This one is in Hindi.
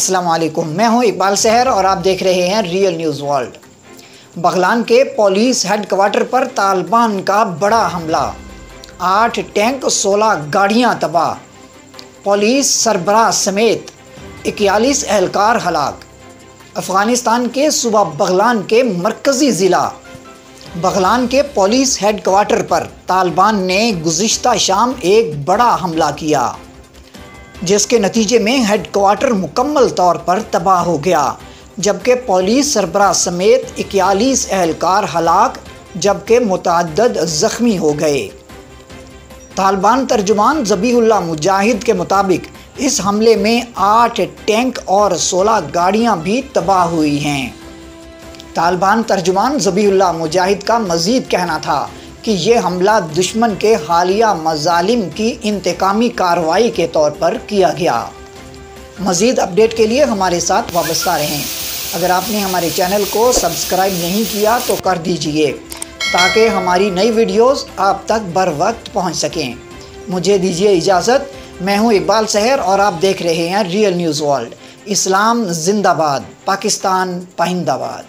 अस्सलाम वालेकुम, मैं हूं इकबाल सहर और आप देख रहे हैं रियल न्यूज़ वर्ल्ड। बगलान के पुलिस हेडक्वार्टर पर तालिबान का बड़ा हमला, 8 टैंक 16 गाड़ियां तबाह, पुलिस सरबराह समेत 41 एहलकार हलाक। अफ़गानिस्तान के सूबा बगलान के मरकज़ी ज़िला बगलान के पुलिस हेडक्वार्टर पर तालिबान ने गुज़िश्ता शाम एक बड़ा हमला किया, जिसके नतीजे में हेडक्वार्टर मुकम्मल तौर पर तबाह हो गया, जबकि पुलिस सरबराह समेत 41 एहलकार हलाक जबकि मुतअद्दिद ज़ख्मी हो गए। तालिबान तर्जुमान ज़बीहुल्लाह मुजाहिद के मुताबिक इस हमले में 8 टैंक और 16 गाड़ियां भी तबाह हुई हैं। तालिबान तर्जुमान ज़बीहुल्लाह मुजाहिद का मज़ीद कहना था कि ये हमला दुश्मन के हालिया मज़ालिम की इंतकामी कार्रवाई के तौर पर किया गया। मज़ीद अपडेट के लिए हमारे साथ वाबस्ता रहें। अगर आपने हमारे चैनल को सब्सक्राइब नहीं किया तो कर दीजिए, ताकि हमारी नई वीडियोस आप तक बर वक्त पहुँच सकें। मुझे दीजिए इजाज़त। मैं हूँ इकबाल सहर और आप देख रहे हैं रियल न्यूज़ वर्ल्ड। इस्लाम जिंदाबाद, पाकिस्तान पाइंदाबाद।